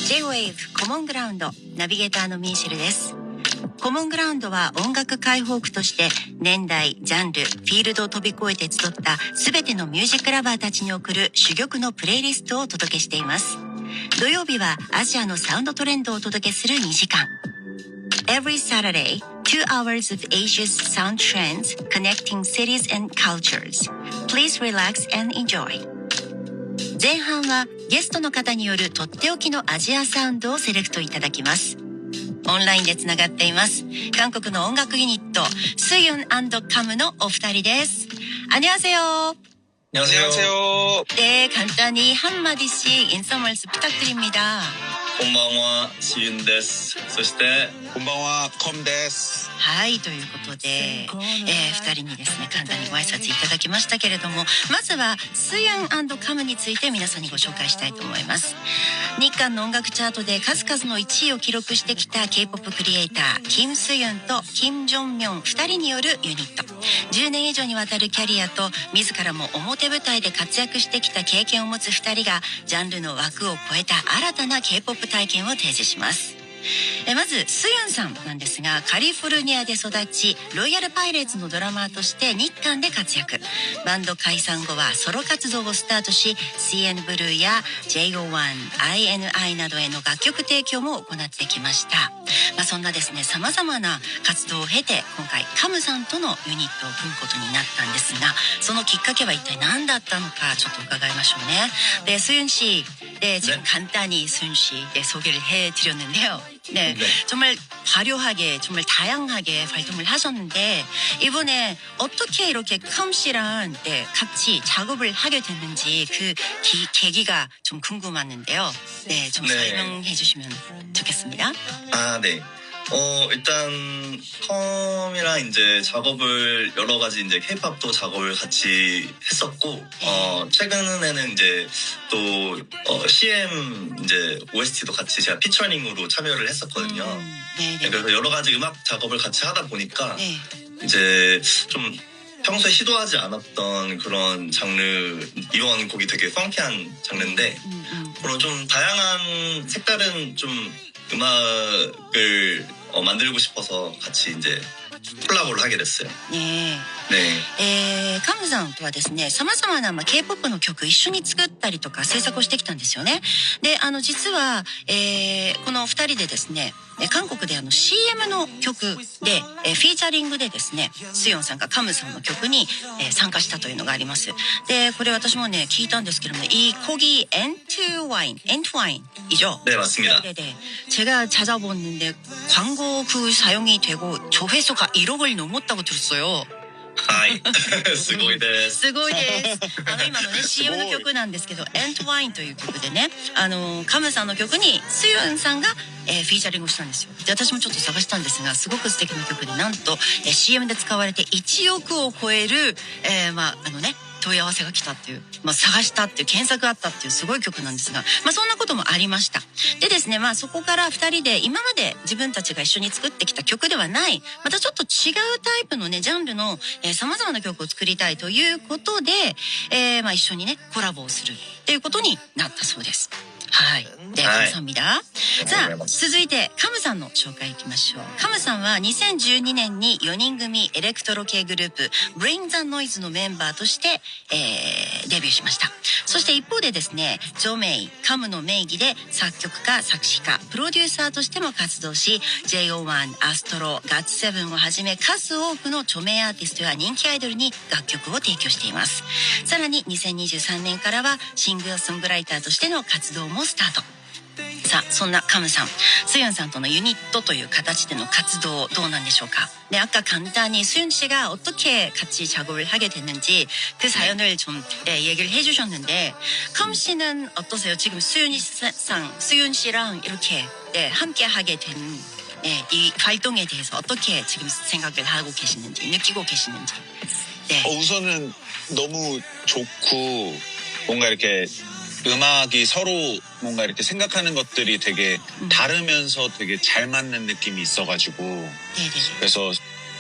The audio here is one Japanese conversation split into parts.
J-Wave コモングラウンドナビゲーターのミンシェルです。コモングラウンドは音楽解放区として年代、ジャンル、フィールドを飛び越えて集った全てのミュージックラバーたちに送る珠玉のプレイリストをお届けしています。土曜日はアジアのサウンドトレンドをお届けする2時間。Every Saturday, 2 hours of Asia's sound trends connecting cities and cultures. Please relax and enjoy. 前半はゲストの方によるとっておきのアジアサウンドをセレクトいただきます。オンラインでつながっています。韓国の音楽ユニットスユン&カムのお二人です。안녕하세요。 안녕하세요. 네, 간단히 한마디씩 인사 말씀 부탁드립니다. 곤방와 시윤 데스. そして 곤방와 컴です。はい、ということで、二人にですね、簡単にご挨拶いただきましたけれども、まずはスユン&カムについて皆さんにご紹介したいと思います。日韓の音楽チャートで数々の1位を記録してきた K-POP クリエイター、キム・スユンとキム・ジョンミョン二人によるユニット。10年以上にわたるキャリアと、自らも表舞台で活躍してきた経験を持つ二人が、ジャンルの枠を超えた新たな K-POP 体験を提示します。まずスユンさんなんですが、カリフォルニアで育ち、ロイヤルパイレーツのドラマーとして日韓で活躍。バンド解散後はソロ活動をスタートし、 CN ブルーや JO1、INI などへの楽曲提供も行ってきました。そんなですね、様々な活動を経て、今回カムさんとのユニットを組むことになったんですが、そのきっかけは一体何だったのか、ちょっと伺いましょうね。で、수윤 씨, 네, 지금 간단히 수윤 씨 소개를 해드렸는데요. 네, 정말 화려하게, 정말 다양하게 활동을 하셨는데, 이번에 어떻게 이렇게 컴 씨랑 같이 작업을 하게 됐는지 그 계기가 좀 궁금했는데요. 네, 좀 설명해 주시면 좋겠습니다. 아, 네. 일단 컴이랑 이제 작업을 여러 가지 이제 K-팝도 작업을 같이 했었고, 최근에는 이제 또 CM 이제 OST도 같이 제가 피처링으로 참여를 했었거든요. 네. 그래서 여러 가지 음악 작업을 같이 하다 보니까 네. 이제 좀 평소에 시도하지 않았던 그런 장르, 이번 곡이 되게 펑키한 장르인데, 그런 좀 다양한 색다른 좀 음악을 만들고 싶어서 같이 이제 콜라보를 하게 됐어요. 네. 네. カムさんとはですね、様々なK-POP の曲一緒に作ったりとか制作をしてきたんですよね。で、実は、この二人でですね、韓国でCM の曲で、フィーチャリングでですね、スヨンさんがカムさんの曲に、参加したというのがあります。で、これ私もね、聞いたんですけども、이 곡이 Entwine 이죠? 네, 맞습니다. 네네. 제가 찾아봤는데 광고 사용이 되고 조회수가 1억을 넘었다고 들었어요. はい。すごいです。すごいです。今のね、CM の曲なんですけど、Entwine という曲でね、カムさんの曲にスユンさんが、フィーチャリングをしたんですよ。で、私もちょっと探したんですが、すごく素敵な曲で、なんと、CM で使われて1億を超える、問い合わせが来たっていう、探したっていう、検索があったっていうすごい曲なんですが、そんなこともありました。でですね、そこから二人で今まで自分たちが一緒に作ってきた曲ではない、またちょっと違うタイプのね、ジャンルの、様々な曲を作りたいということで、一緒にね、コラボをするっていうことになったそうです。はい。で、カムさん입니다。さあ、続いてカムさんの紹介いきましょう。カムさんは2012年に4人組エレクトロ系グループ Bring the Noise のメンバーとして、デビューしました。そして一方でですね、ジョメイ、カムの名義で作曲家、作詞家、プロデューサーとしても活動し、JO1、アストロ、ガッツセブンをはじめ数多くの著名アーティストや人気アイドルに楽曲を提供しています。さらに2023年からはシンガーソングライターとしての活動もスタート。さあ、そんなカムさん、スユンさんとのユニットという形での活動どうなんでしょうか? 네, 아까 간단히 수윤 씨가 어떻게 같이 작업을 하게 됐는지 그 사연을 좀 얘기를 해주셨는데, 컴 씨는 어떠세요? 지금 수윤 씨랑 이렇게 함께 하게 된 이 활동에 대해서 어떻게 지금 생각을 하고 계시는지, 느끼고 계시는지. 네. 우선은 너무 좋고, 뭔가 이렇게 음악이 서로 뭔가 이렇게 생각하는 것들이 되게 다르면서 되게 잘 맞는 느낌이 있어가지고, 네네. 그래서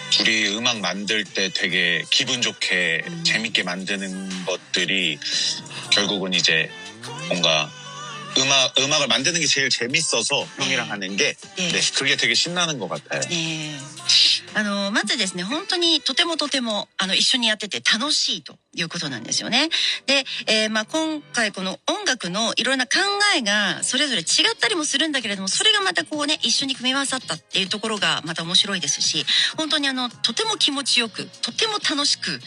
둘이 음악 만들 때 되게 기분 좋게 재밌게 만드는 것들이 결국은 이제 뭔가 음악을 만드는 게 제일 재밌어서 형이랑 하는 게 네. 네, 그게 되게 신나는 것 같아요. ねまずですね、本当にとても一緒にやってて楽しいということなんですよね。で、今回この音楽のいろんな考えがそれぞれ違ったりもするんだけれども、それがまたこうね、一緒に組み合わさったっていうところがまた面白いですし、本当にとても気持ちよく、とても楽しく、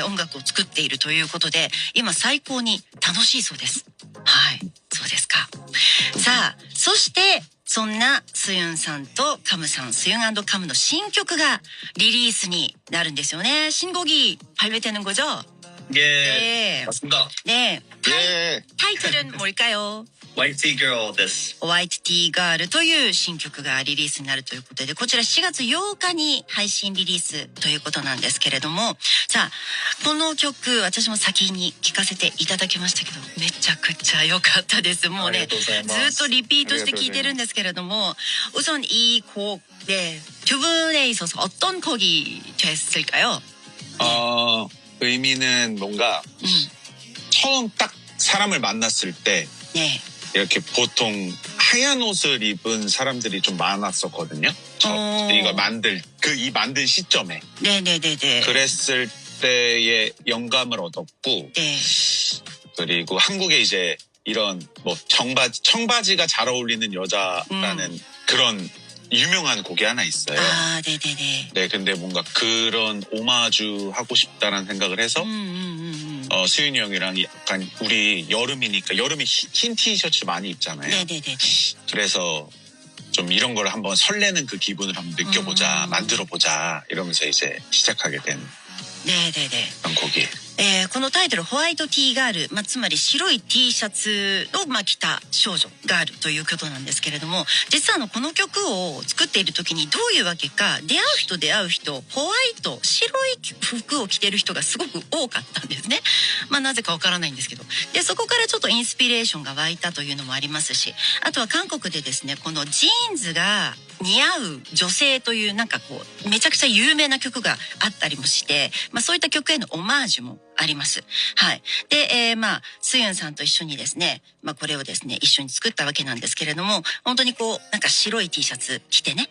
音楽を作っているということで、今最高に楽しいそうです。はい、そうですか。さあ、そして、そんなスユンさんとカムさん、スユン&カムの新曲がリリースになるんですよね。신곡이 발매되는 거죠? 예, 네. 맞습니다. 네. 예. 타이틀은 뭘까요? White Girl です. White Tea Girl という新曲がリリースになるということで、こちら4月8日に配信リリースということなんですけれども、さあ、この曲私も先に聴かせていただきましたけど、めちゃくちゃ良かったです。もうね、ずっとリピートして聴いてるんですけれども, 우선 이 곡, 네, 두 분에 있어서 어떤 곡이 됐을까요? 의미는 뭔가 처음 딱 사람을 만났을 때 네. 이렇게 보통 하얀 옷을 입은 사람들이 좀 많았었거든요. 이거 만든 시점에. 네네네네. 그랬을 때의 영감을 얻었고, 네. 그리고 한국에 이제 이런 뭐 청바지가 잘 어울리는 여자라는 그런 유명한 곡이 하나 있어요. 아, 네네네. 네, 근데 뭔가 그런 오마주 하고 싶다라는 생각을 해서 수윤이 형이랑 약간 우리 여름이니까 여름에 흰 티셔츠 많이 입잖아요. 네네네. 그래서 좀 이런 걸 한번 설레는 그 기분을 한번 느껴보자, 만들어보자 이러면서 이제 시작하게 된 네네네. 그런 곡이에요. このタイトル、ホワイトティーガール、つまり白い T シャツを、着た少女、ガールということなんですけれども、実はこの曲を作っている時にどういうわけか、出会う人、ホワイト、白い服を着てる人がすごく多かったんですね。なぜかわからないんですけど。で、そこからちょっとインスピレーションが湧いたというのもありますし、あとは韓国でですね、このジーンズが似合う女性というめちゃくちゃ有名な曲があったりもして、そういった曲へのオマージュもあります。はい。で、スユンさんと一緒にですね、これをですね、一緒に作ったわけなんですけれども、本当に白い T シャツ着てね、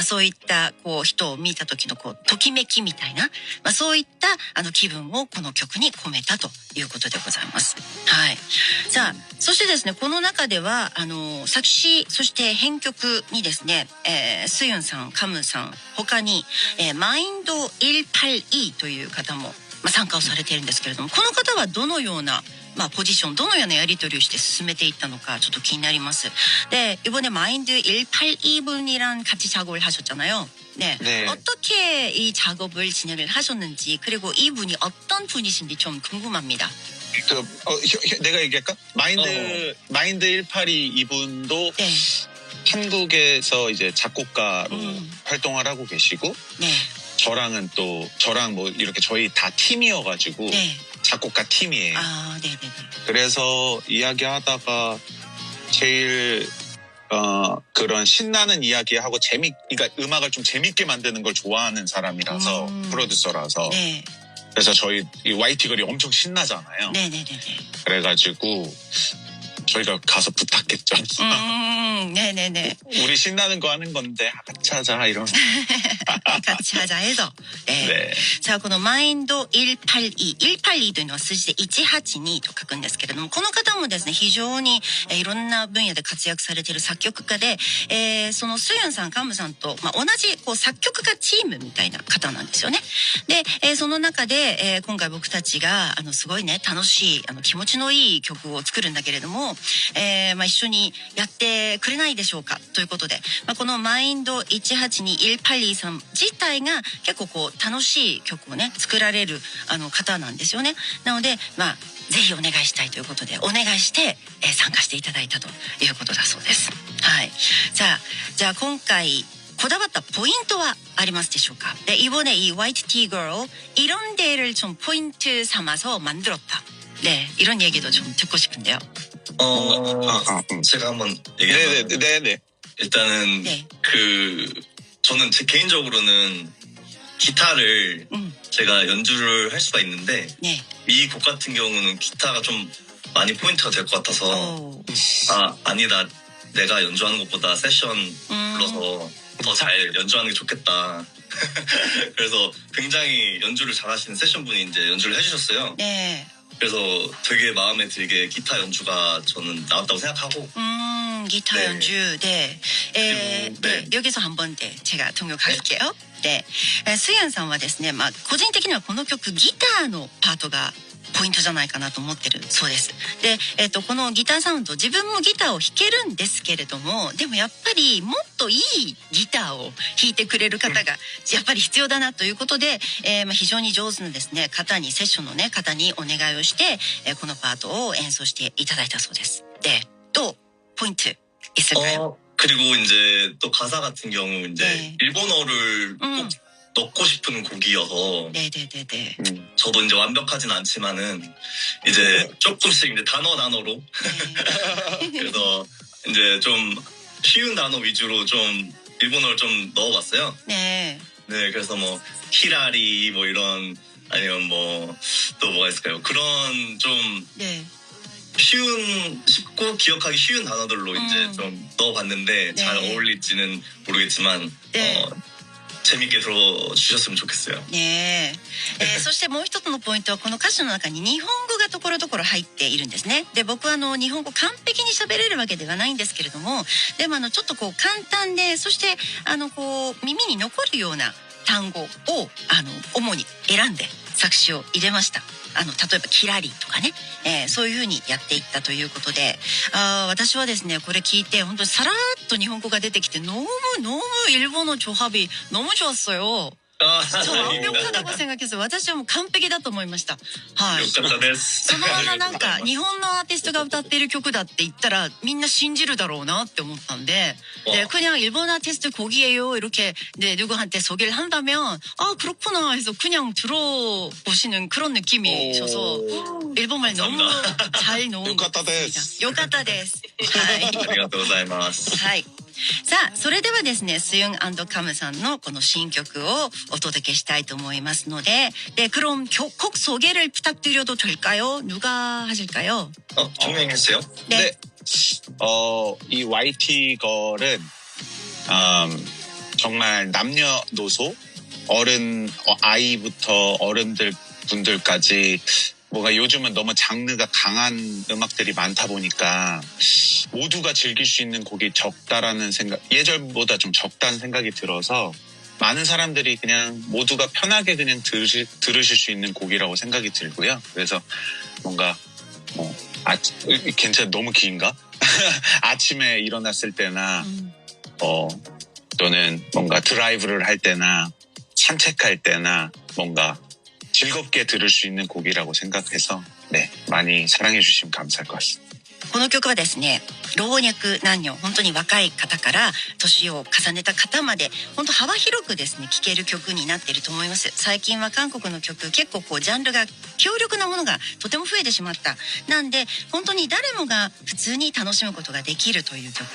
そういった人を見た時のときめきみたいな、そういった気分をこの曲に込めたということでございます。はい。さあ、そしてですね、この中では作詞そして編曲にですね、スユンさん、カムさん他に、マインド 18E という方も参加をされているんですけれども、この方はどのようなポジション, どのようなやり取りをして進めていったのかちょっと気になります. 네, 이번에 마인드 182분이랑 같이 작업을 하셨잖아요. 네. 네. 어떻게 이 작업을 진행을 하셨는지, 그리고 이분이 어떤 분이신지 좀 궁금합니다. 내가 얘기할까? 마인드 182 이분도 네. 한국에서 이제 작곡가로 활동을 하고 계시고, 네. 저랑 뭐 이렇게 저희 다 팀이어가지고 네. 작곡가 팀이에요. 아, 네네네. 그래서 이야기하다가 제일 그런 신나는 이야기하고 그러니까 음악을 좀 재밌게 만드는 걸 좋아하는 사람이라서 프로듀서라서. 네. 그래서 저희 이 YT걸이 엄청 신나잖아요. 네네네네. 그래가지고 저희가 가서 부탁했죠. 네네네. 우리 신나는 거 하는 건데 같이 하자 이러면서. 같이 하자 해서. 네. 네. さあ、このマインド 182 というのは数字で182と書くんですけれども、この方もですね、非常にいろんな分野で活躍されている作曲家で、そのスユンさん、カムさんと、同じ作曲家チームみたいな方なんですよね。で、その中で、今回僕たちがすごいね、楽しい気持ちのいい曲を作るんだけれども、一緒にやってくれないでしょうかということで、このマインド182-182さん自体が結構楽しい曲をね作られる方なんですよね。なのでぜひお願いしたいということでお願いして、参加していただいたということだそうです。はい。じゃあ今回こだわったポイントはありますでしょうか? 네, 이번에 이 White Tea Girl 이런 데를 좀 포인트 삼아서 만들었다. 네, 이런 얘기도 좀 듣고 싶은데요. 제가 한번 얘기해볼까요? 네네. 일단은 네. 저는 제 개인적으로는 기타를 제가 연주를 할 수가 있는데 네. 이 곡 같은 경우는 기타가 좀 많이 포인트가 될 것 같아서 오. 아니다. 내가 연주하는 것보다 세션 불러서 더 잘 연주하는 게 좋겠다. 그래서 굉장히 연주를 잘하시는 세션 분이 이제 연주를 해주셨어요. 네. 그래서 되게 마음에 들게 기타 연주가 저는 나왔다고 생각하고 기타 네. 연주. 네. 그리고, 네. 여기서 한번で 제가 통역할게요. 네. 수연さんはですね、まあ個人的にはこの曲ギターのパートがポイントじゃないかなと思ってるそうです。で、このギターサウンド、自分もギターを弾けるんですけれども、でもやっぱりもっといいギターを弾いてくれる方がやっぱり必要だなということで、非常に上手なですね、方に、セッションのね、方にお願いをして、このパートを演奏していただいたそうです。で、또 포인트 있을까요? 그리고 이제 또 가사 같은 경우 이제 네. 일본어를 꼭 넣고 싶은 곡이어서 네네네네. 저도 이제 완벽하진 않지만은 이제 조금씩 이제 단어로 그래서 이제 좀 쉬운 단어 위주로 좀 일본어를 좀 넣어봤어요. 네. 네, 그래서 뭐 히라리 뭐 이런 아니면 뭐 또 뭐가 있을까요? 그런 좀 네. 쉽고 기억하기 쉬운 단어들로 이제 좀 넣어봤는데 네. 잘 어울릴지는 모르겠지만 네. 재밌게 들어주셨으면 좋겠어요. ねそしてもう一つのポイントはこの歌詞の中に日本語がところどころ入っているんですね。で、僕は日本語完璧に喋れるわけではないんですけれども、でもちょっとこう簡単で、そしてこう耳に残るような単語を主に選んで作詞を入れました。例えばキラリとかね、そういう風にやっていったということで、私はですねこれ聞いて本当にさらっと日本語が出てきて너무 일본어 조합이 너무 좋았어요. 저 완벽하다고 생각했어요. 私はもう完璧だと思いました。はい。よかったです。そのままなんか日本のアーティストが歌っている曲だって言ったらみんな信じるだろうなって思ったんで、그냥 일본 아티스트 곡이에요 이렇게 네, 누구한테 소개를 한다면 그렇구나 해서 그냥 들어보시는 그런 느낌이 있어서 일본말 너무 잘 넣은 것 같습니다. よかったです。はい。ありがとうございます。はい。さあ、それではですね、スユン&カムさんのこの新曲をお届けしたいと思いますので, 네, 그럼 곡 소개를 부탁드려도 될까요? 누가 하실까요? 정명희 씨요? 네. 이 YT 걸은 정말 남녀노소 아이부터 어른들 분들까지 뭔가 요즘은 너무 장르가 강한 음악들이 많다 보니까 모두가 즐길 수 있는 곡이 적다라는 생각, 예전보다 좀 적다는 생각이 들어서 많은 사람들이 그냥 모두가 편하게 그냥 들으실 수 있는 곡이라고 생각이 들고요. 그래서 뭔가 괜찮아, 너무 긴가? 아침에 일어났을 때나 또는 뭔가 드라이브를 할 때나 산책할 때나 뭔가 즐겁게 들을 수 있는 곡이라고 생각해서 네, 많이 사랑해 주시면 감사할 것 같습니다. この曲はですね、老若男女、本当に若い方から年を重ねた方まで本当幅広くですね聴ける曲になっていると思います。最近は韓国の曲結構こうジャンルが強力なものがとても増えてしまった。なんで本当に誰もが普通に楽しむことができるという曲、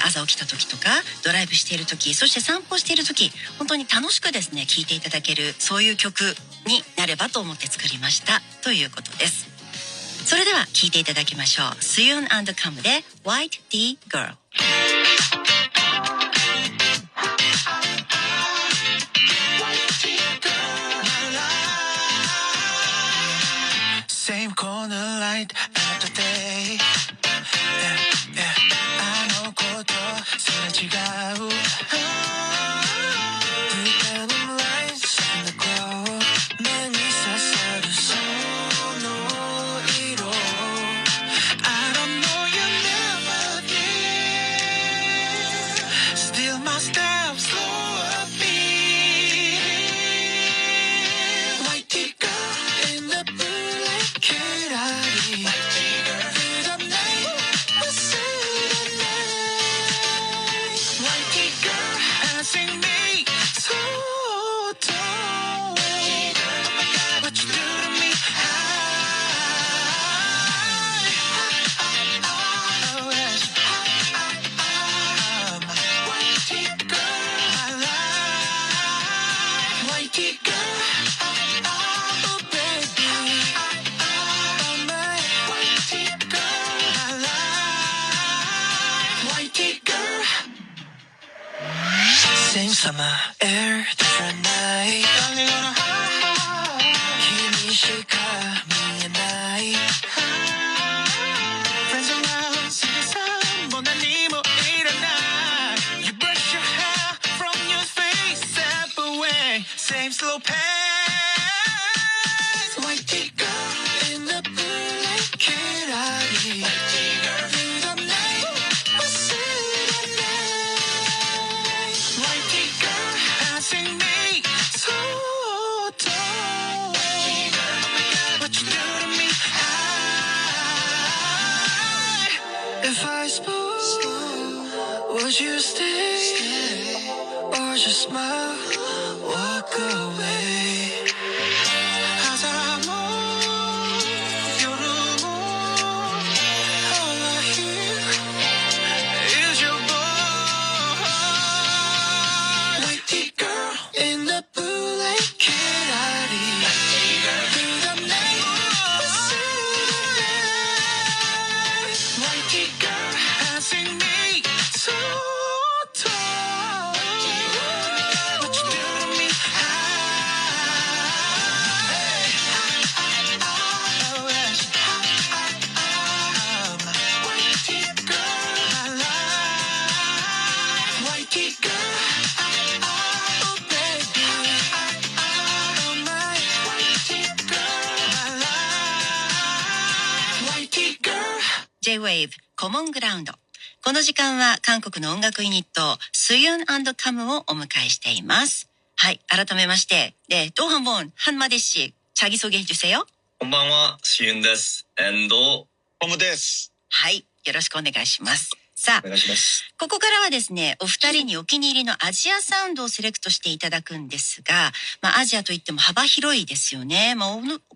朝起きた時とかドライブしている時、そして散歩している時、本当に楽しくですね聴いていただけるそういう曲になればと思って作りましたということです。それでは聴いていただきましょう。スユン&カムで White Tea Girl。 Same corner light after day. Yeah, yeah. あの子とすれ違う。Pretending lights in the glow. 目に刺さるその色。I don't know your melody. Still my steps slow a beat. White tea girl in the moonlight, could I be? White tea girl through the night, through the night. White tea girl asking me so tall. Oh my God, what you do to me? Oh yes. White tea girl. Same summer air, different night. 힘이 실까 me and I. Friends around, 세상 보나니 뭐 일어나. You brush your hair from your face, step away. Same slow pace. White tee girl in the moonlight, kirari. White tee girl through the night, pursuit the night. White tee girl passing me so tall. White tee girl, oh my God, what you do to me? If I spoke, would you stay or just smile, walk away? 하자모, 여름모, all I hear is your voice. White tee girl in the blue light, kirari. White tee girl through the night, pursuit the night. White tee girl passing me so tall. What you do to me? White tee girl, my life. White tee girl, oh baby, oh my. White tee girl, my life. White tee girl. J-Wave コモングラウンド。この時間は韓国の音楽ユニットスユン&カムをお迎えしています。はい、改めまして、네, 또 한 번 한마디씩 자기소개해 주세요. こんばんは、シユンです。ホムです。はい、よろしくお願いします。さあ、お願いします。ここからはですね、お二人にお気に入りのアジアサウンドをセレクトしていただくんですが、アジアといっても幅広いですよね。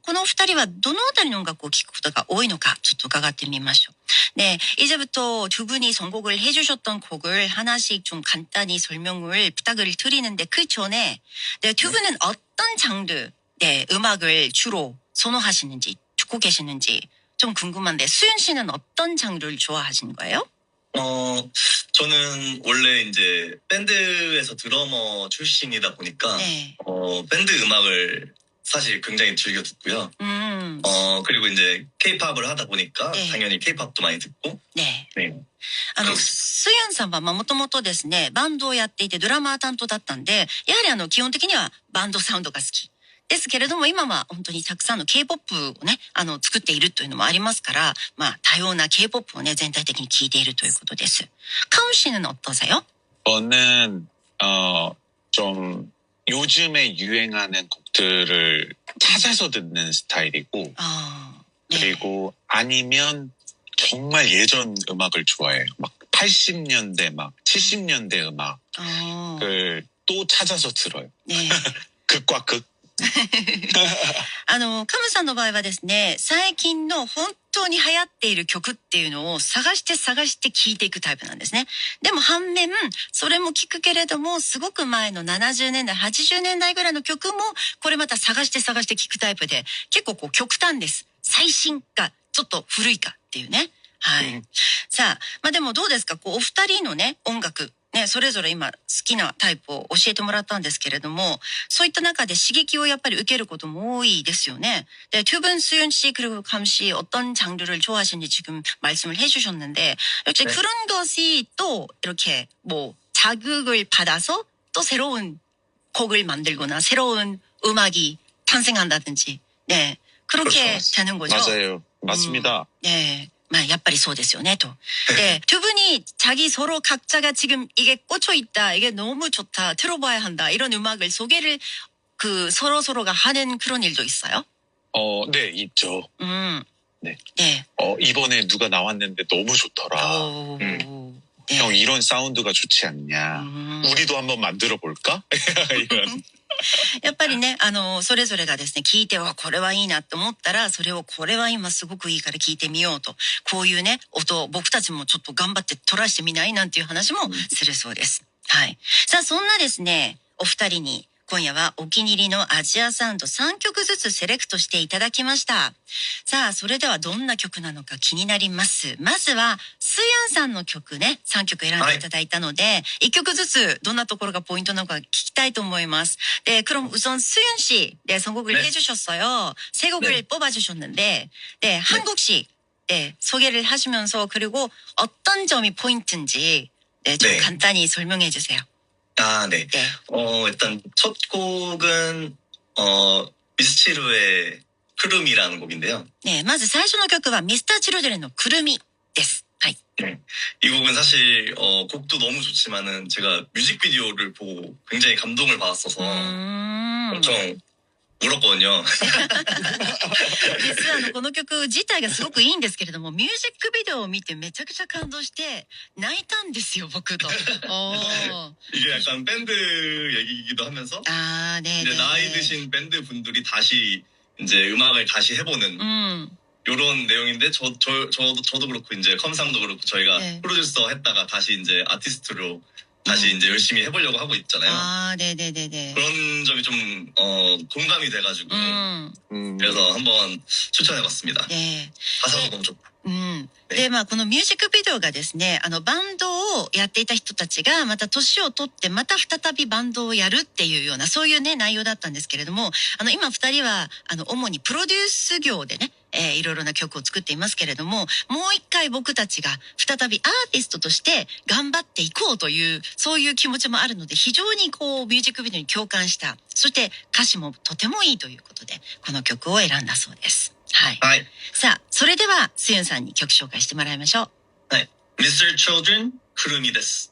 このお二人はどのあたりの音楽を聴くことが多いのか、ちょっと伺ってみましょう。네, 이제부터 두 분이 선곡을 해주셨던 곡을 하나씩 좀 간단히 설명을 부탁을 드리는데 그 전에 네, 두 분은 어떤 장르, 네, 음악을 주로 선호하시는지, 듣고 계시는지 좀 궁금한데 수윤 씨는 어떤 장르를 좋아하시는 거예요? 저는 원래 이제 밴드에서 드러머 출신이다 보니까 네. 밴드 음악을 사실 굉장히 즐겨 듣고요. 그리고 이제 K-팝을 하다 보니까 네. 당연히 K-팝도 많이 듣고. 네. 네. スユンさんはもともとですね、バンドをやっていてドラマー担当だったんで、やはり基本的にはバンドサウンドが好き。ですけれども今は本当にたくさんの K-POP をね、作っているというのもありますから、多様な K-POP をね、全体的に聴いているということです。カウ씨는 어떠세요? 저는 좀 요즘에 유행하는 곡들을 찾아서 듣는 스타일이고, 네. 그리고 아니면 정말 예전 음악을 좋아해요. 막 80년대 막 70년대 음악을 또 찾아서 들어요. 네. 극과 극. カムさんの場合はですね、最近の本当に流行っている曲っていうのを探して聴いていくタイプなんですね。でも反面、それも聴くけれども、すごく前の70年代、80年代ぐらいの曲も、これまた探して聴くタイプで、結構極端です。最新か、ちょっと古いかっていうね。はい。さあ、でもどうですか、お二人のね、音楽。ね、それぞれ今好きなタイプを教えてもらったんですけれども、そういった中で刺激をやっぱり受けることも多いですよね。네, 두 분 수윤 씨 그리고 감 씨 어떤 장르를 좋아하시는지 지금 말씀을 해주셨는데, 역시 네. 그런 것이 또 이렇게 자극을 받아서 또 새로운 곡을 만들거나 새로운 음악이 탄생한다든지, 네, 그렇게 그렇죠. 되는 거죠. 맞아요. 맞습니다. 네. やっぱりそうですよねと。で、두 분이 자기 서로 각자가 지금 이게 꽂혀 있다, 이게 너무 좋다, 들어봐야 한다, 이런 음악을 소개를 서로가 하는 그런 일도 있어요? 네, 있죠. 네. 네. 이번에 누가 나왔는데 너무 좋더라. 네. 형, 이런 사운드가 좋지 않냐. 우리도 한번 만들어 볼까? 이런. やっぱりね、それぞれがですね、聞いてはこれはいいなと思ったら、それをこれは今すごくいいから聞いてみようと、こういうね、音を僕たちもちょっと頑張ってトライしてみないなんていう話もするそうです。はい。さあ、そんなですね、お二人に今夜はお気に入りのアジアサウンド3曲ずつセレクトしていただきました。さあ、それではどんな曲なのか気になります。まずは、スユンさんの曲ね、3曲選んでいただいたので、1曲ずつどんなところがポイントなのか聞きたいと思います。네, 그럼 우선 수윤 씨, 네, 선곡을 네. 해주셨어요. 세 곡을 네. 뽑아주셨는데, 네, 한 곡씩, 네, 소개를 하시면서 그리고 어떤 점이 포인트인지, 네, 좀 네. 간단히 설명해 주세요. 아, 네. 네. 일단 첫 곡은 미스치루의 크룸이라는 곡인데요. 네, まず最初の曲は Mr.Children의 くるみです。はい。 네. 이 곡은 사실 곡도 너무 좋지만은 제가 뮤직비디오를 보고 굉장히 감동을 받았어서 엄청 울었거든요. 実はこの曲自体がすごくいいんですけれども、ミュージックビデオを見てめちゃくちゃ感動して泣いたんですよ、僕と。이게 약간 밴드 얘기이기도 하면서 아, 네. 이제 나이 드신 밴드 분들이 다시 이제 음악을 다시 해보는 요런 내용인데 저도 그렇고 이제 컴상도 그렇고 저희가 네. 프로듀서 했다가 다시 이제 아티스트로 다시 이제 열심히 해보려고 하고 있잖아요. 아, 네네네네. 그런 점이 좀 공감이 돼가지고 그래서 한번 추천해봤습니다. 네. 가사도 너무 좋고. で、このミュージックビデオがですね、バンドをやっていた人たちがまた年を取ってまた再びバンドをやるっていうような、そういうね、内容だったんですけれども、今二人は、主にプロデュース業でね、いろいろな曲を作っていますけれども、もう一回僕たちが再びアーティストとして頑張っていこうという、そういう気持ちもあるので、非常にミュージックビデオに共感した。そして歌詞もとてもいいということで、この曲を選んだそうです。はい。はい。さあ、それでは、スユンさんに曲紹介してもらいましょう。はい。Mr. Children くるみです。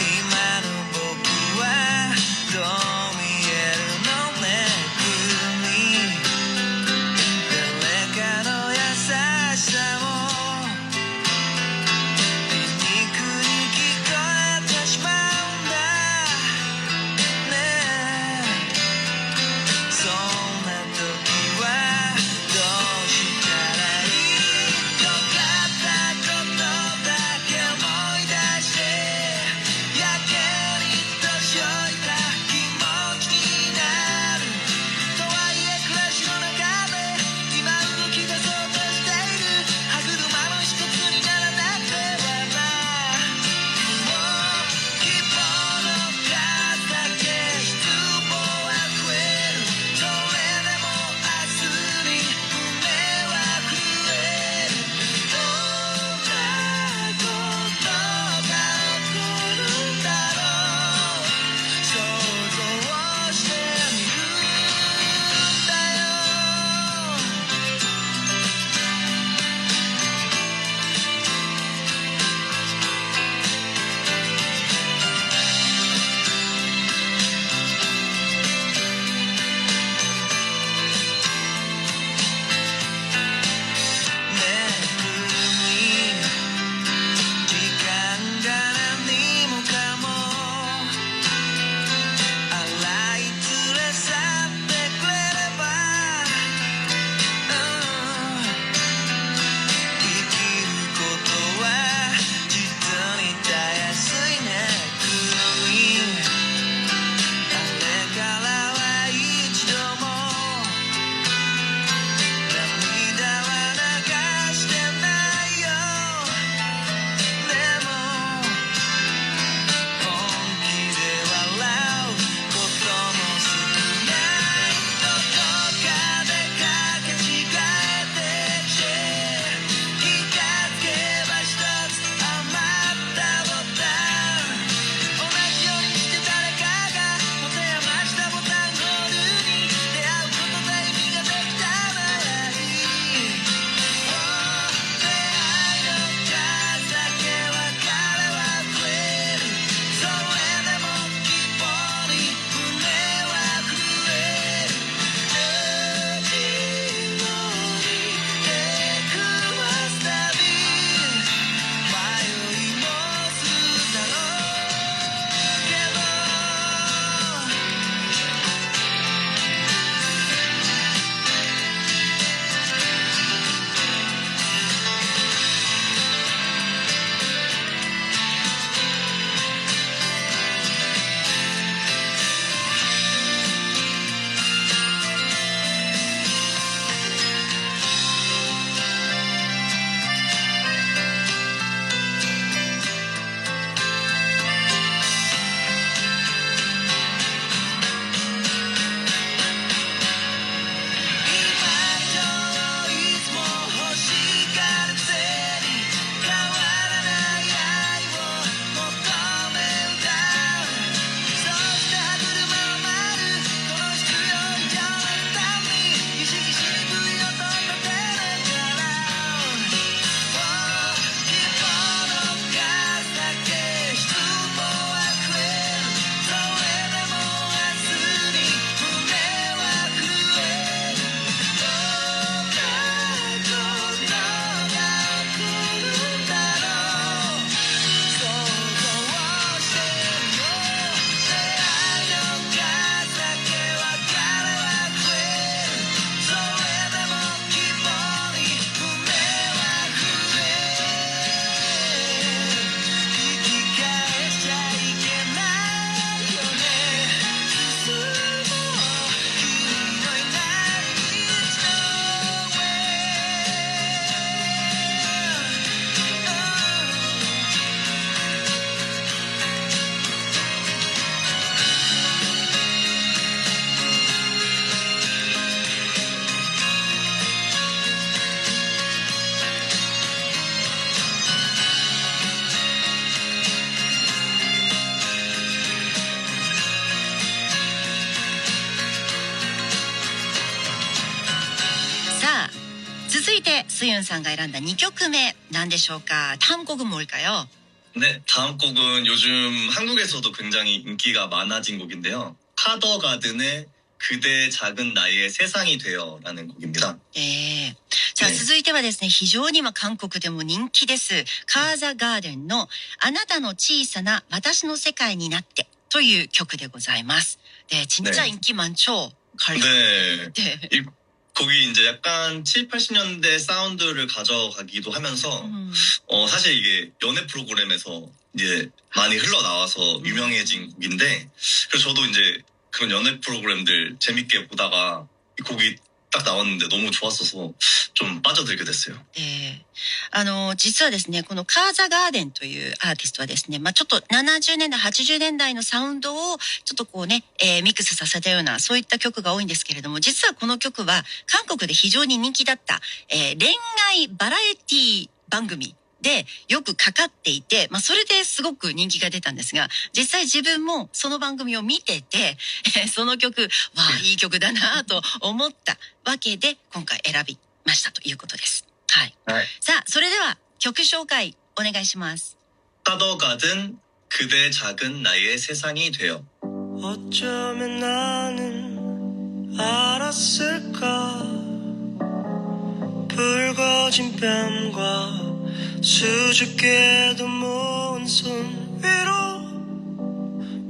今の僕はどう見スユンさんが選んだ2曲目なんでしょうか。 다음 곡은 뭘까요? 네, 다음 곡은 요즘 한국에서도 굉장히 인기가 많아진 곡인데요. 카더가든의 그대 작은 나이의 세상이 되어라는 곡입니다. じゃあ ね続いてはですね、非常に韓国でも人気です。カーザガーデンのあなたの小さな私の世界になってという曲でございます。네, 진짜 네. 인기 많죠? 네. 네. 이 곡이 이제 약간 7, 80년대 사운드를 가져가기도 하면서 사실 이게 연애 프로그램에서 이제 많이 흘러나와서 유명해진 곡인데 그래서 저도 이제 그런 연애 프로그램들 재밌게 보다가 이 곡이 딱 나왔는데 너무 좋았어서 좀 빠져들게 됐어요. 実はですね、このカーザガーデンというアーティストはですね、ちょっと70年代、80年代のサウンドをちょっとこうね、ミックスさせたようなそういった曲が多いんですけれども、実はこの曲は韓国で非常に人気だった、恋愛バラエティ番組でよくかかっていて、それですごく人気が出たんですが、実際自分もその番組を見てて、その曲、いい曲だなと思ったわけで、今回選びましたということです。はい。はい。さあ、それでは曲紹介お願いします。 카더가든 그대 작은 나이의 세상이 되어. 어쩌면 나는 알았을까 붉어진 뺨과 수줍게도 모은 손 위로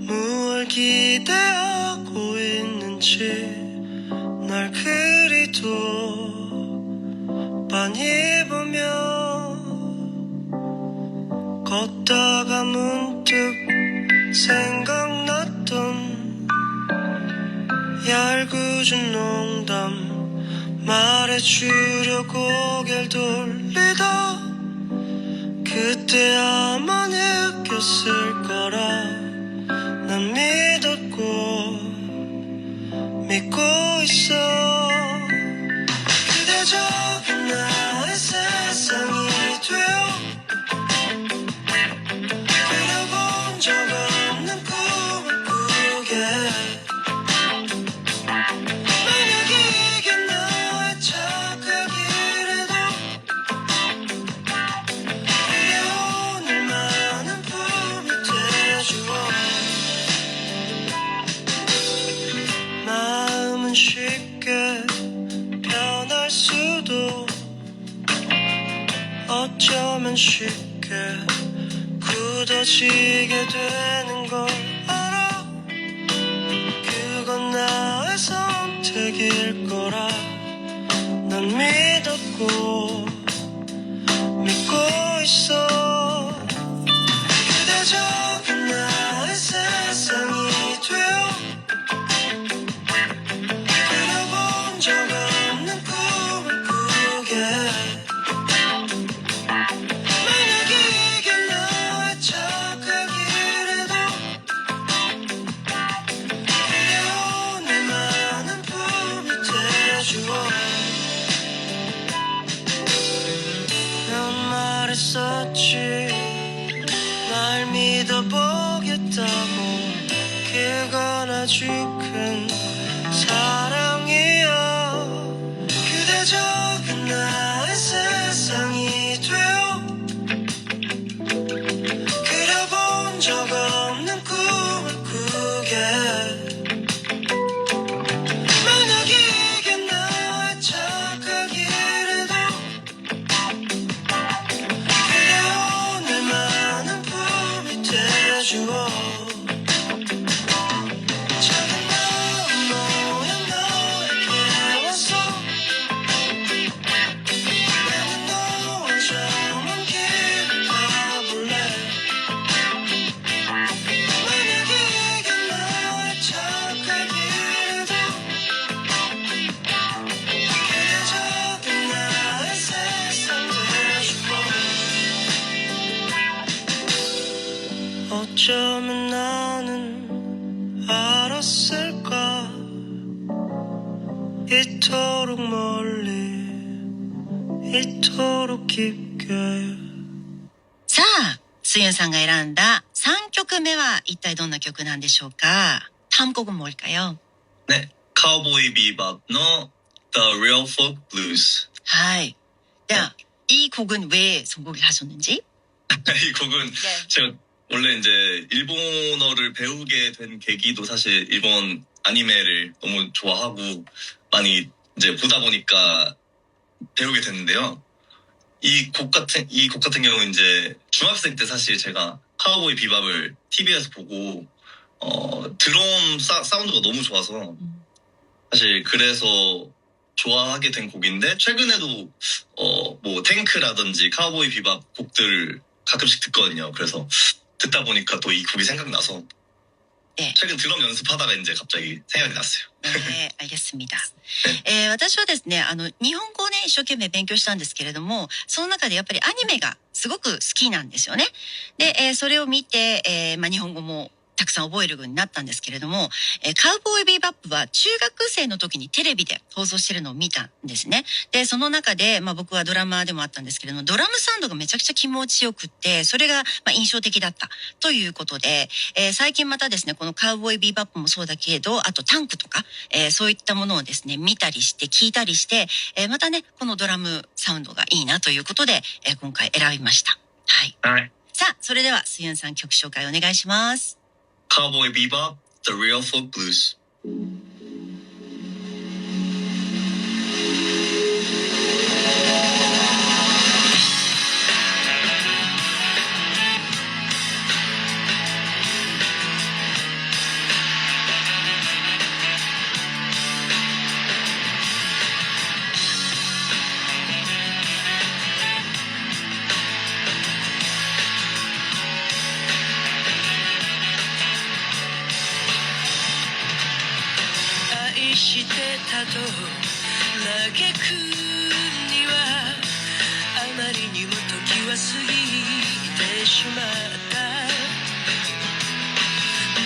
무얼 기대하고 있는지 날 그리도 빤히 보며 걷다가 문득 생각났던 얄궂은 농담 말해주려 고개를 돌리다 그때 아마 느꼈을 거라 난 믿었고 믿고 있어 그대 적은 나의 세상이 되어 그려본 적 없는 꿈을 꾸게 만약 이게 나의 착각이라도 그대 오늘만은 품이 돼주어 마음은 쉽게 변할 수도 어쩌면 쉽게 굳어지게 되는 걸 알아 그건 나의 선택일 거라 난 믿었고 믿고 있어 그대 적은 나의 세상이 되어 그려본 적 없는 꿈을 꾸게 만약 이게 나의 착각이라도 그대 오늘만은 품이 돼주어 난 말했었지 날 믿어보겠다고 그건 아주 큰 사랑이야 그대 적은 나의 세상이 되어 그려본 적 없는 꿈을 꾸게 만약 이게 나의 착각이라도 그대 오늘만은 품이 돼주어 작은 마음 모양 너에게 왔어 나는 너와 처음 길을 가볼래 만약 이게 나의 착각이라도 그대 적은 나의 세상 돼주어 어쩌면 나는 알았을까 이토록 멀리 이토록 깊게 さあ、スユンさんが選んだ3曲目は一体どんな曲なんでしょうか。 다음 곡은 뭘까요? 네, 카우보이 비밥의 The Real Folk Blues. はい。 자, 이 곡은 왜 선곡을 하셨는지? 이 곡은 네. 제가 원래 이제 일본어를 배우게 된 계기도 사실 일본 아니메를 너무 좋아하고 많이 이제 보다 보니까 배우게 됐는데요. 이 곡 같은 경우는 이제 중학생 때 사실 제가 카우보이 비밥을 TV에서 보고 드럼 사운드가 너무 좋아서 사실 그래서 좋아하게 된 곡인데 최근에도 뭐 탱크라든지 카우보이 비밥 곡들 가끔씩 듣거든요. 그래서 듣다 보니까 또 이 곡이 생각나서 네. 최근 드럼 연습하다가 이제 갑자기 생각이 났어요. 알겠습니다私はですね、日本語をね、一生懸命勉強したんですけれども、その中でやっぱりアニメがすごく好きなんですよね。で、それを見て、日本語もたくさん覚えるようになったんですけれども、カウボーイビーバップは中学生の時にテレビで放送してるのを見たんですね。で、その中で、僕はドラマーでもあったんですけれども、ドラムサウンドがめちゃくちゃ気持ちよくって、それが、印象的だったということで、最近またですね、このカウボーイビーバップもそうだけれど、あとタンクとか、そういったものをですね、見たりして聞いたりして、またね、このドラムサウンドがいいなということで、今回選びました。はい。はい。さあ、それでは、スユンさん曲紹介お願いします。Cowboy Bebop, The Real Folk Blues.愛してたと嘆くにはあまりにも時は過ぎてしまった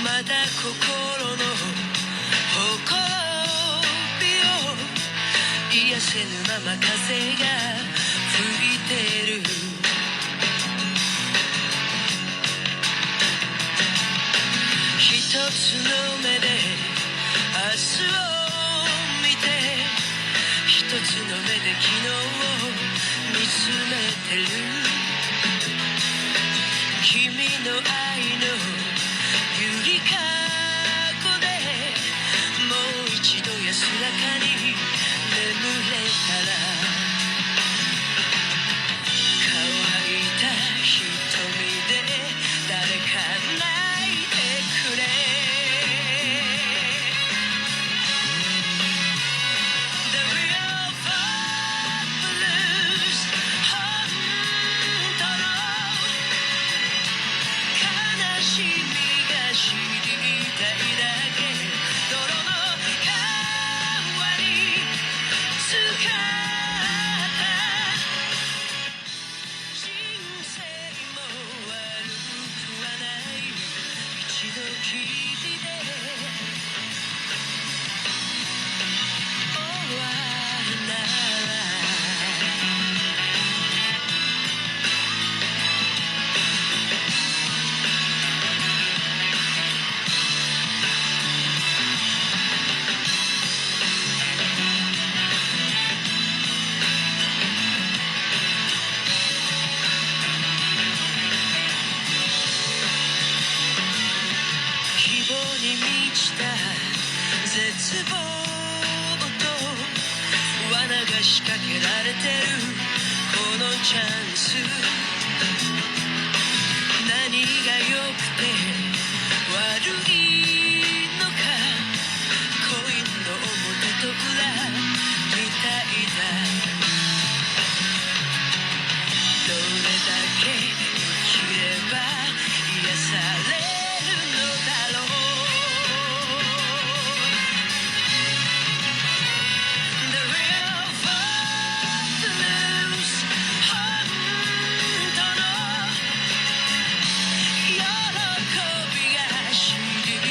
まだ心の誇りを癒せぬまま風が吹いてる一つの目で明日を見て一つの目で昨日を見つめてる君の愛のゆりかごでもう一度安らかに眠れたら乾いた瞳で誰か泣いてくれ希望に満ちた絶望と罠が仕掛けられてるこのチャンス何が良くて悪いのかコインの表と裏みたいだどれだけ生きれば癒されるのだろう The real footloose 本当の喜びが知り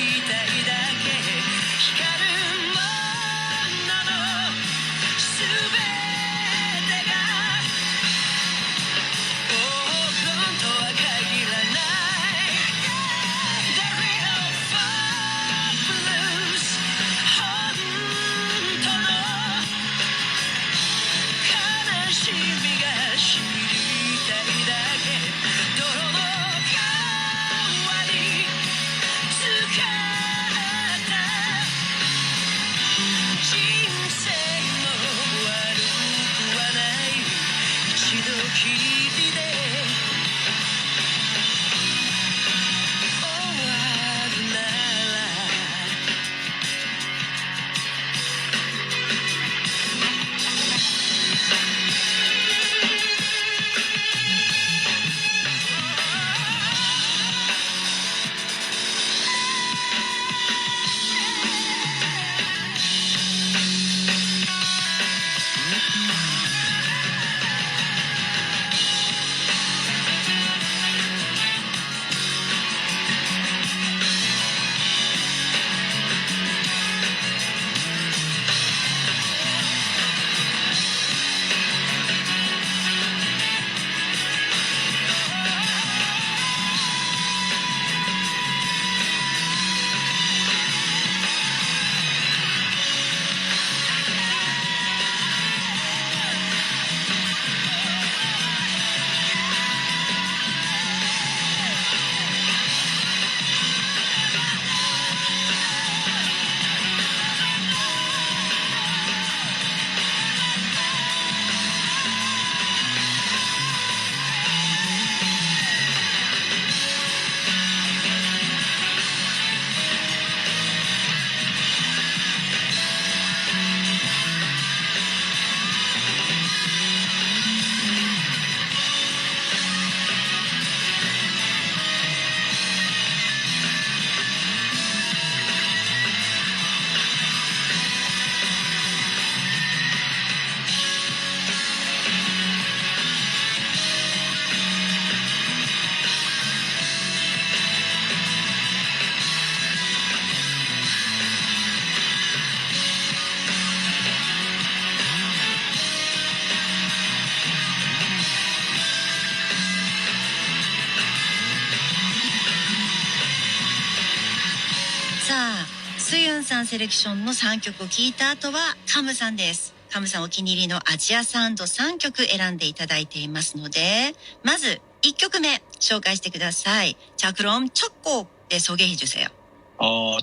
スユンさんセレクションの3曲を聴いた後はカムさんです。カムさんお気に入りのアジアサウンド3曲選んでいただいていますので、まず1曲目紹介してください。자 그럼 첫 곡 소개해 주세요.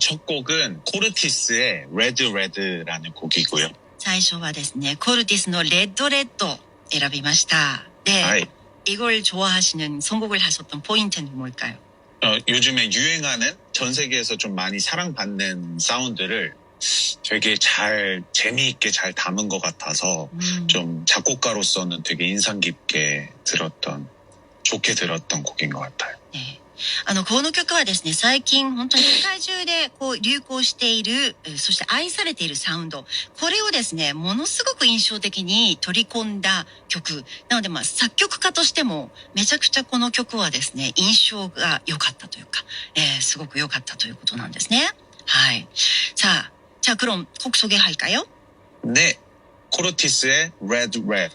첫 곡은 코르티스의 Red Red라는 곡이고요. 最初はですね、コルティスのレッドレッド選びました. 네. 아이. 이걸 좋아하시는 선곡을 하셨던 포인트는 뭘까요? 요즘에 유행하는 전 세계에서 좀 많이 사랑받는 사운드를 되게 재미있게 잘 담은 것 같아서 좀 작곡가로서는 되게 인상 깊게 좋게 들었던 곡인 것 같아요. 네. この曲はですね、最近本当に世界中で流行している、そして愛されているサウンド、これをですね、ものすごく印象的に取り込んだ曲。なので作曲家としてもめちゃくちゃこの曲はですね、印象が良かったというか、すごく良かったということなんですね。はい。자 그럼 곡 소개할까요? 네, 코르티스의 Red Red.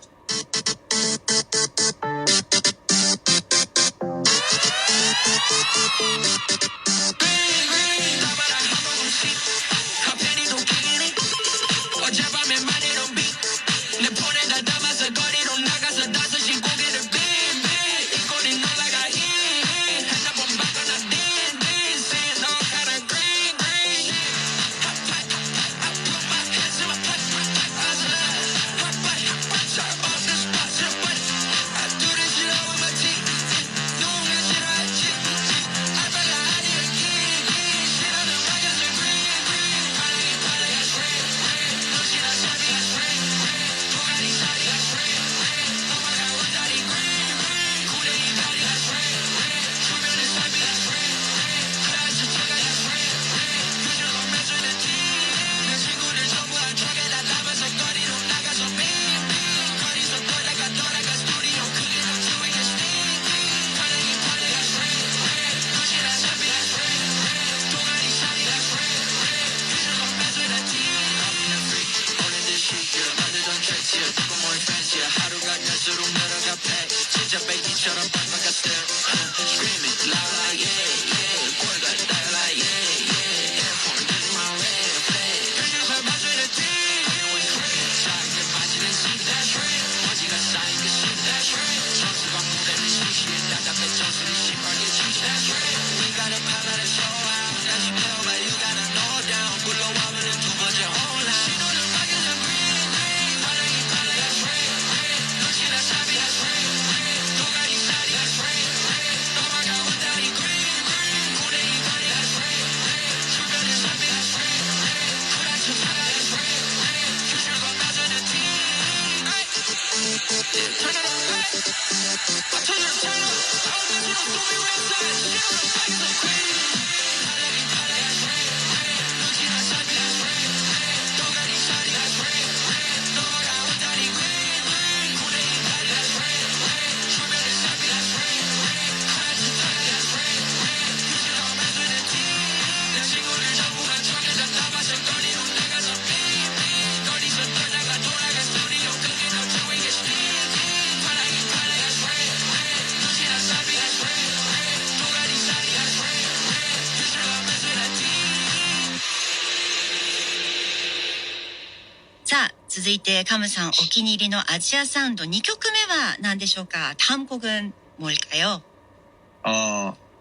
続いてカムさんお気に入りのアジアサウンド2曲目は何でしょうか? 다음 곡은 뭘까요?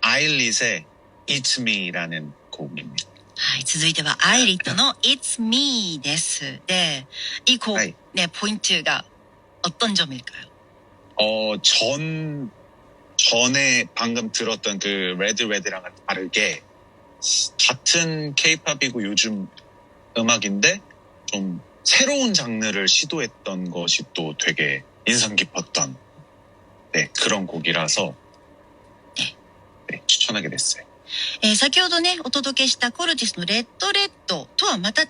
아일릿의 It's Me라는 곡입니다. はい、続いてはアイリットの It's Me です。で、이 곡 네, 포인트가 어떤 점일까요? 전에 방금 들었던 그 레드 레드랑은 다르게 같은 K-팝이고 요즘 음악인데 좀 새로운 장르를 시도했던 것이 또 되게 인상 깊었던 그런 곡이라서 추천하게 됐어요. 先ほどね、お届けしたコルティスのレッドレッドとはまた違う、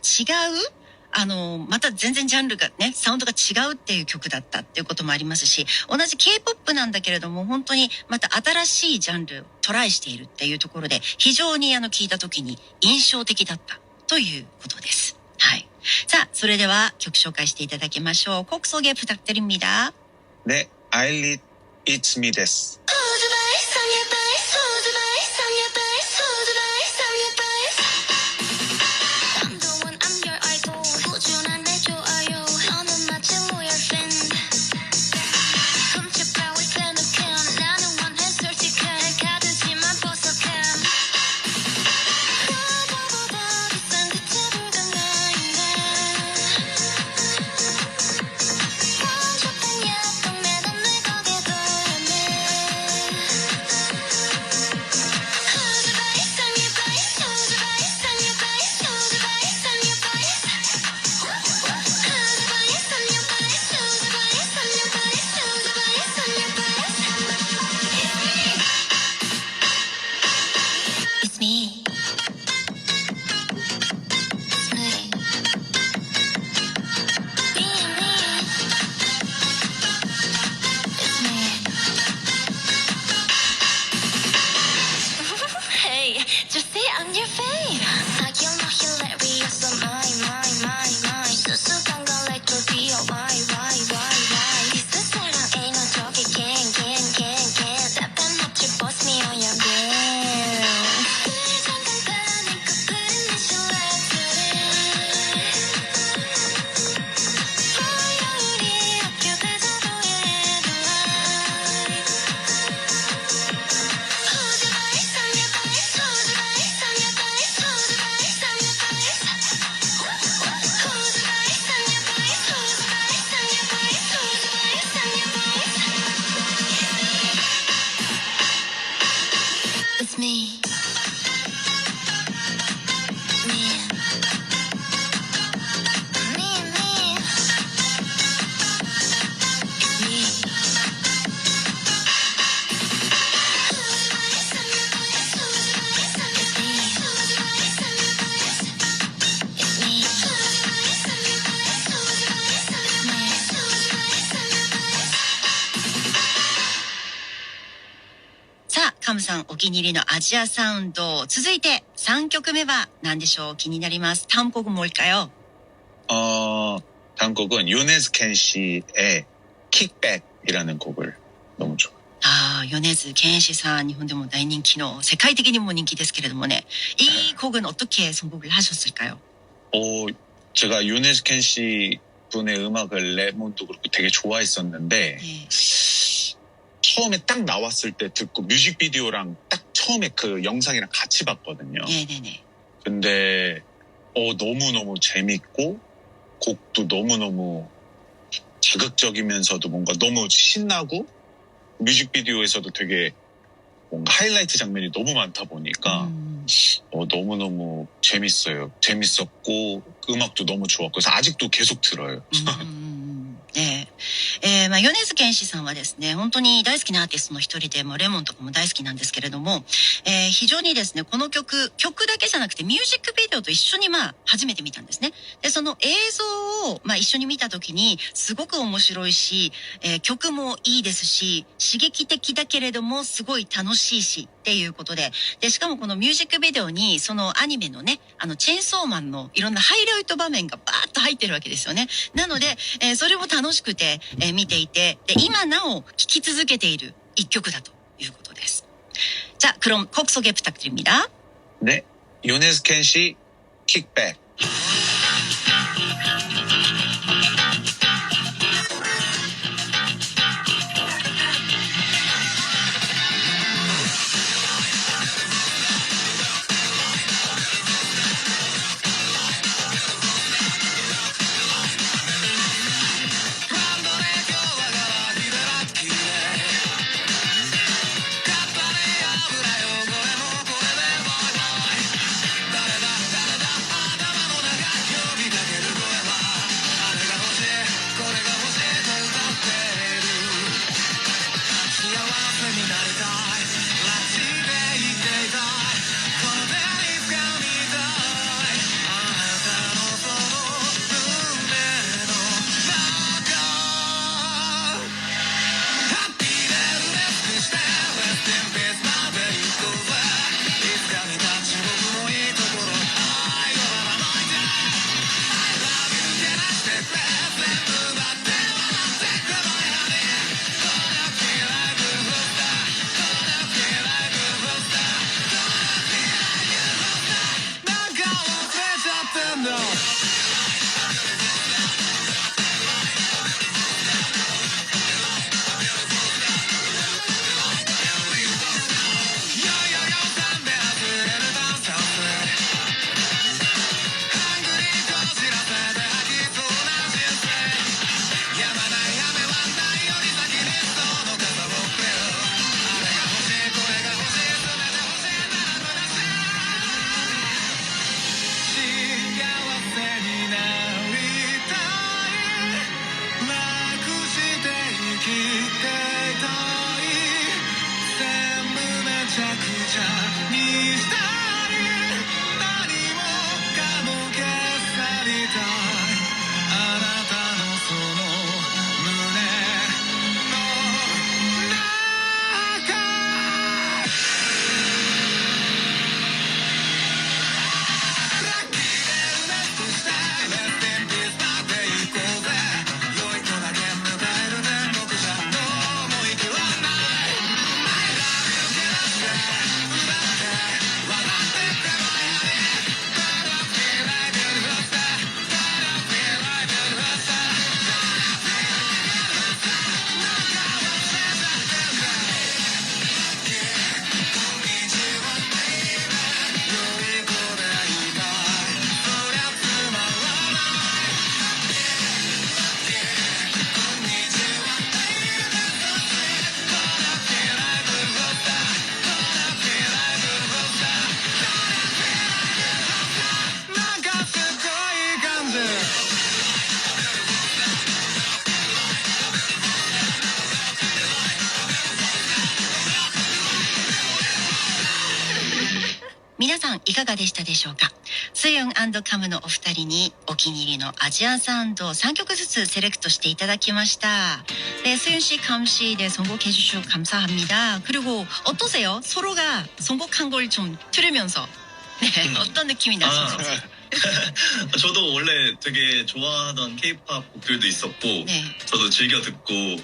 また全然ジャンルがね、サウンドが違うっていう曲だったっていうこともありますし、同じ K-POP なんだけれども、本当にまた新しいジャンルをトライしているっていうところで、非常に聞いた時に印象的だったということです。はい。さあ、それでは曲紹介していただきましょう。곡 소개 부탁드립니다. 네, 아일릿 It's Meです.ムさんお気に入りのアジアサウンド。続いて3曲目は何でしょう？気になります。다음 곡은 뭘까요? 다음 곡은 요네즈 켄 씨의 킥백이라는 곡을 너무 좋아요. 米津玄師さん、日本でも大人気の、世界的にも人気ですけれどもね. 이 곡은 어떻게 선곡을 하셨을까요? 제가 요네즈 켄 씨 분의 음악을 레몬도 그렇고 되게 좋아했었는데 네. 처음에 딱 나왔을 때 듣고 뮤직비디오랑 딱 처음에 그 영상이랑 같이 봤거든요. 네네네. 근데 너무너무 재밌고 곡도 너무너무 자극적이면서도 뭔가 너무 신나고 뮤직비디오에서도 되게 뭔가 하이라이트 장면이 너무 많다 보니까 너무너무 재밌어요. 재밌었고 음악도 너무 좋았고 그래서 아직도 계속 들어요. 米津玄師さんはですね、本当に大好きなアーティストの一人で、レモンとかも大好きなんですけれども、非常にですね、この曲だけじゃなくてミュージックビデオと一緒に初めて見たんですね。で、その映像を一緒に見た時にすごく面白いし、曲もいいですし、刺激的だけれどもすごい楽しいしっていうことで、しかもこのミュージックビデオにそのアニメのね、チェーンソーマンのいろんなハイライト場面がバーッと入ってるわけですよね。なので、それも楽しくて、見ていて、で今なお聴き続けている一曲だということです。자, 그럼 곡 소개 부탁드립니다. 네, 요네즈 켄 씨 킥백. No. 皆さんいかがでしたでしょうか。スユン&カムのお二人にお気に入りのアジアサウンドを3曲ずつセレクトしていただきました. 네, 수윤 씨, 감 씨, 네, 선곡해 주셔서 감사합니다. 그리고 어떠세요? 서로가 선곡한 걸 좀 들으면서 네, 어떤 느낌이 나시는지. 저도 원래 되게 좋아하던 K-pop 곡들도 있었고 네. 저도 즐겨 듣고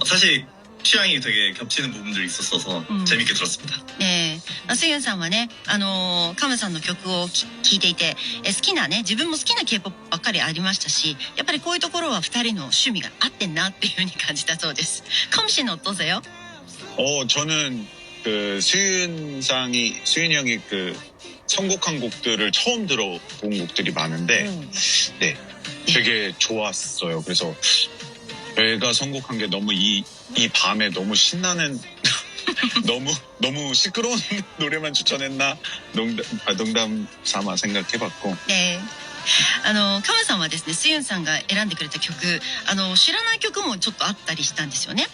사실 취향이 되게 겹치는 부분들이 있었어서 재밌게 들었습니다. ねえ、スユンさんはね、カムさんの曲を聴いていて、好きなね、自分も好きな K-POP ばっかりありましたし、やっぱりこういうところは二人の趣味が合ってんなっていう風に感じたそうです。カム씨는 어떠세요? 저는 그 수윤 형이 그 선곡한 곡들을 처음 들어본 곡들이 많은데, 네, 되게 좋았어요. 그래서 제가 선곡한 게 너무 이 밤에 너무 신나는 너무 시끄러운 노래만 추천했나 농담 삼아 생각해봤고. 네. カムさんはですね、スユンさんが選んでくれた曲、知らない曲もちょっとあったりしたんですよね。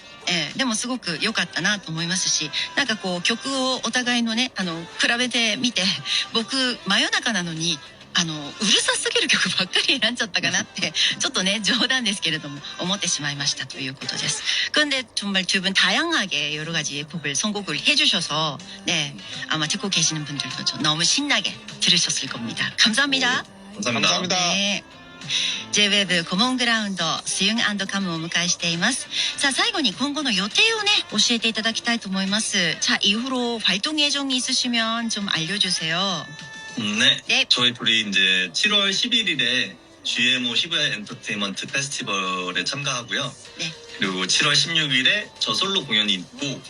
でもすごく良かったなと思いますし、なんかこう曲をお互いのね、比べてみて、僕真夜中なのにうるさすぎる曲ばっかり選んじゃったかなってちょっとね冗談ですけれども思ってしまいましたということです. 그런데 정말 두 분 다양하게 여러 가지 곡을 선곡을 해주셔서 네 아마 듣고 계시는 분들도 좀 너무 신나게 들으셨을 겁니다. 감사합니다. 감사합니다. 네. J-WAVE コモングラウンドスユン&カムをお迎えしています. 자, 最後に今後の予定をね教えていただきたいと思います. 자, 이후로 활동 예정이 있으시면 좀 알려주세요. 네. 네. 저희 둘이 이제 7월 11일에 GMO 시부야 엔터테인먼트 페스티벌에 참가하고요. 네. 그리고 7월 16일에 저 솔로 공연이 있고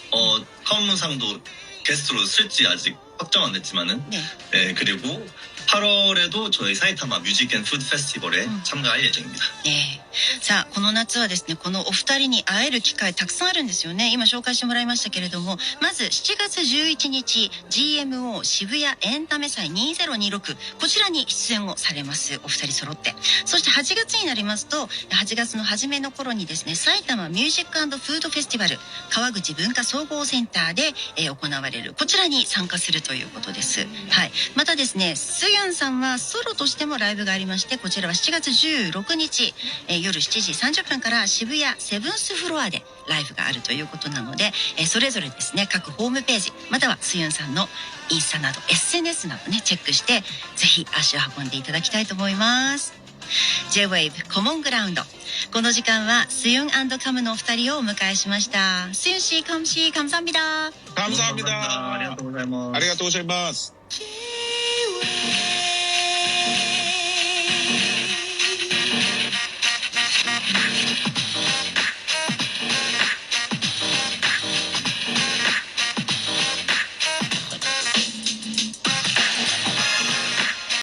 카운상도 게스트로 쓸지 아직 확정 안 됐지만은 네. 네, 그리고 8월에도 저희 사이타마 뮤직 앤 푸드 페스티벌에 참가할 예정입니다. 네. さあ、この夏はですね、このお二人に会える機会たくさんあるんですよね。今紹介してもらいましたけれども、まず7月11日 GMO 渋谷エンタメ祭2026、こちらに出演をされます、お二人揃って。そして8月になりますと、8月の初めの頃にですね、埼玉ミュージック&フードフェスティバル川口文化総合センターで、行われる、こちらに参加するということです。はい。またですね、スユンさんはソロとしてもライブがありまして、こちらは7月16日、夜7時30分から渋谷セブンスフロアでライブがあるということなので、それぞれですね各ホームページまたはスユンさんのインスタなど SNS などねチェックしてぜひ足を運んでいただきたいと思います。 J-WAVE コモングラウンド、この時間はスユン&カムのお二人をお迎えしました。スユン씨、カム씨、감사합니다。 감사합니다. ありがとうございます。ありがとうございます。